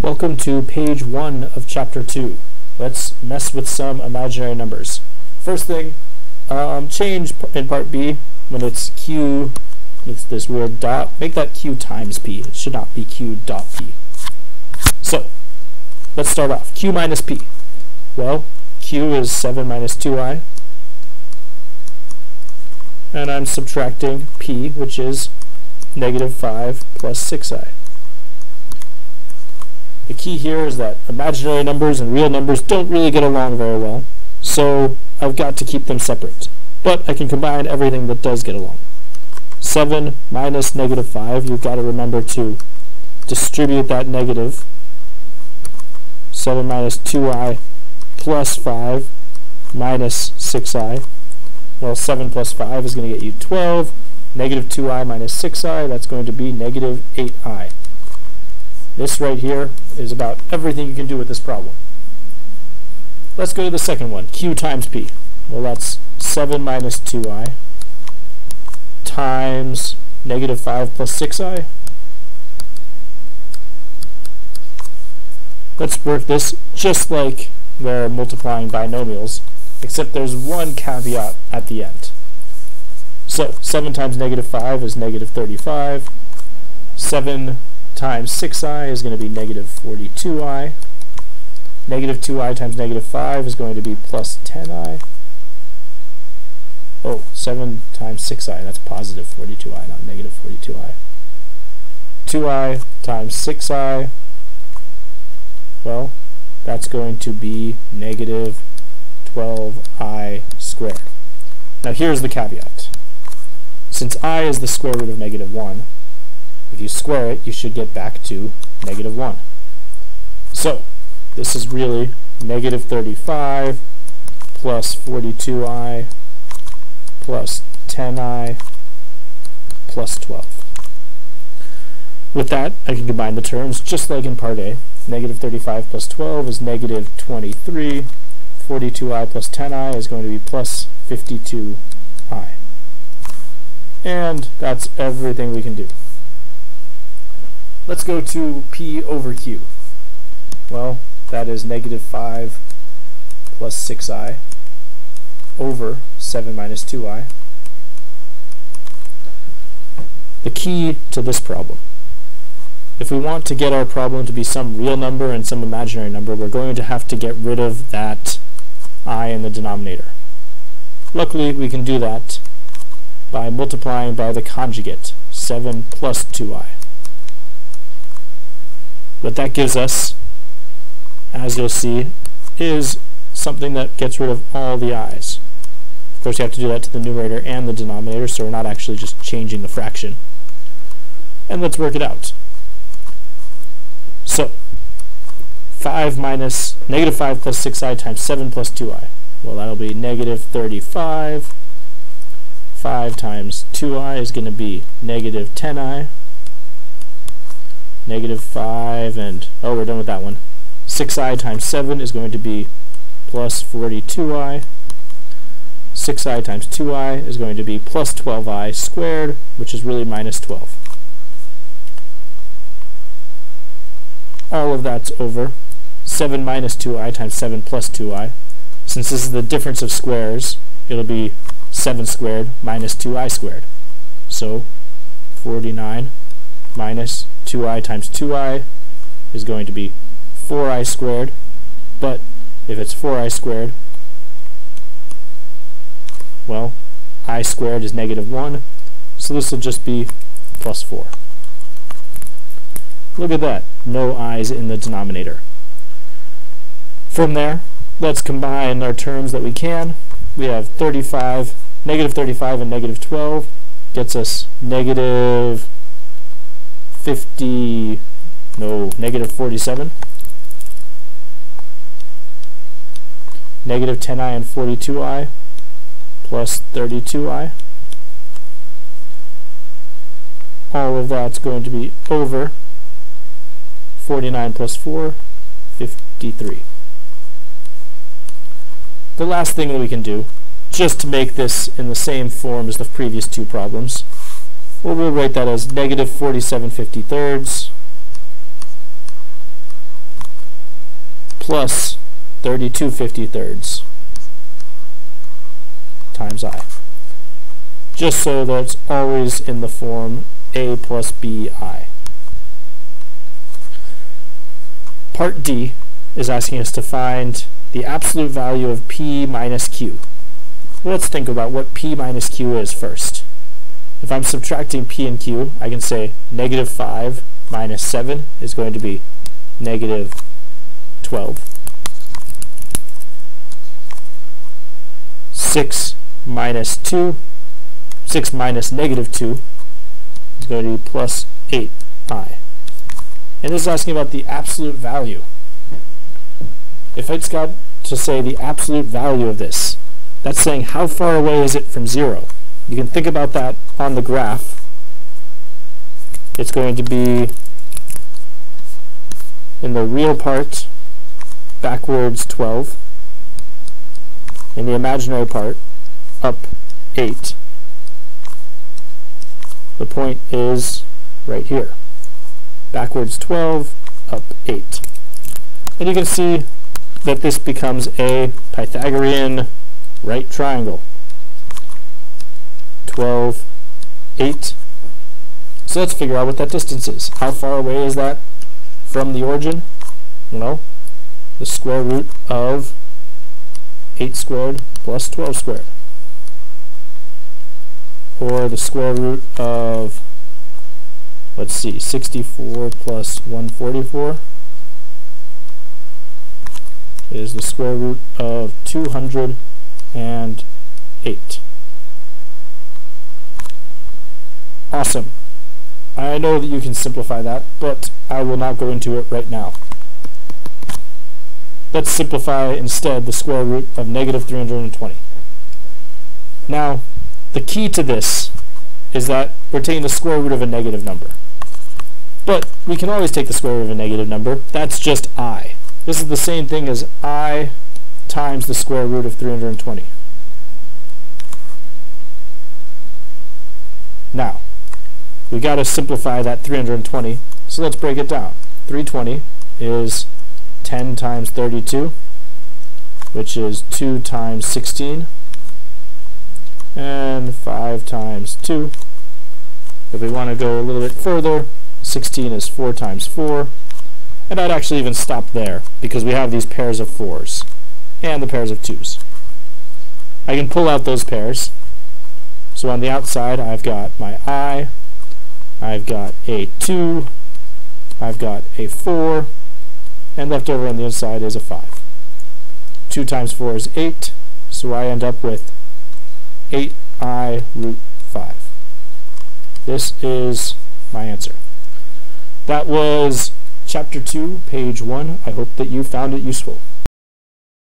Welcome to page 1 of chapter 2. Let's mess with some imaginary numbers. First thing, change in part B when it's q, it's this weird dot, make that q times p. It should not be q dot p. So, let's start off. Q minus p. Well, q is 7 minus 2i. And I'm subtracting p, which is negative 5 plus 6i. The key here is that imaginary numbers and real numbers don't really get along very well, so I've got to keep them separate. But I can combine everything that does get along. 7 minus negative 5, you've got to remember to distribute that negative. 7 minus 2i plus 5 minus 6i. Well, 7 plus 5 is going to get you 12. Negative 2i minus 6i, that's going to be negative 8i. This right here is about everything you can do with this problem. Let's go to the second one, q times p. Well, that's 7 minus 2i times negative 5 plus 6i. Let's work this just like we're multiplying binomials, except there's one caveat at the end. So 7 times negative 5 is negative 35. 7 times 6i is going to be negative 42i. Negative 2i times negative 5 is going to be plus 10i. Oh, 7 times 6i, that's positive 42i, not negative 42i. 2i times 6i, well, that's going to be negative 12i squared. Now here's the caveat. Since I is the square root of negative 1, if you square it, you should get back to negative 1. So, this is really negative 35 plus 42i plus 10i plus 12. With that, I can combine the terms just like in part A. Negative 35 plus 12 is negative 23. 42i plus 10i is going to be plus 52i. And that's everything we can do. Let's go to p over q. Well, that is negative 5 plus 6i over 7 minus 2i. The key to this problem. If we want to get our problem to be some real number and some imaginary number, we're going to have to get rid of that I in the denominator. Luckily, we can do that by multiplying by the conjugate, 7 plus 2i. What that gives us, as you'll see, is something that gets rid of all the i's. Of course, you have to do that to the numerator and the denominator, so we're not actually just changing the fraction. And let's work it out. So, 5 minus negative 5 plus 6i times 7 plus 2i. Well, that'll be negative 35. 5 times 2i is going to be negative 10i. Negative 5 and, oh, we're done with that one. 6i times 7 is going to be plus 42i. 6i times 2i is going to be plus 12i squared, which is really minus 12. All of that's over 7 minus 2i times 7 plus 2i. Since this is the difference of squares, it'll be 7 squared minus 2i squared. So 49 minus 2i times 2i is going to be 4i squared, but if it's 4i squared, well, I squared is negative 1, so this will just be plus 4. Look at that, no i's in the denominator. From there, let's combine our terms that we can. We have 35, negative 35 and negative 12 gets us negative 47. Negative 10i and 42i plus 32i. All of that's going to be over 49 plus 4, 53. The last thing that we can do, just to make this in the same form as the previous two problems, well, we'll write that as negative 47/53 plus 32/53 times I. Just so that it's always in the form a plus bi. Part D is asking us to find the absolute value of p minus q. Well, let's think about what p minus q is first. If I'm subtracting p and q, I can say negative 5 minus 7 is going to be negative 12. 6 minus negative 2 is going to be plus 8i. And this is asking about the absolute value. If it's got to say the absolute value of this, that's saying how far away is it from 0. You can think about that on the graph. It's going to be in the real part backwards 12, in the imaginary part up 8. The point is right here. Backwards 12, up 8. And you can see that this becomes a Pythagorean right triangle. 12, 8. So let's figure out what that distance is. How far away is that from the origin? Well, the square root of 8 squared plus 12 squared. Or the square root of, let's see, 64 plus 144 is the square root of 208. Awesome. I know that you can simplify that, but I will not go into it right now. Let's simplify instead the square root of negative 320. Now, the key to this is that we're taking the square root of a negative number. But we can always take the square root of a negative number. That's just I. This is the same thing as I times the square root of 320. Now, we got to simplify that 320, so let's break it down. 320 is 10 times 32, which is 2 times 16, and 5 times 2. If we want to go a little bit further, 16 is 4 times 4, and I'd actually even stop there, because we have these pairs of 4s, and the pairs of 2s. I can pull out those pairs. So on the outside, I've got my I, I've got a 2, I've got a 4, and left over on the inside is a 5. 2 times 4 is 8, so I end up with 8i root 5. This is my answer. That was Chapter 2, page 1. I hope that you found it useful.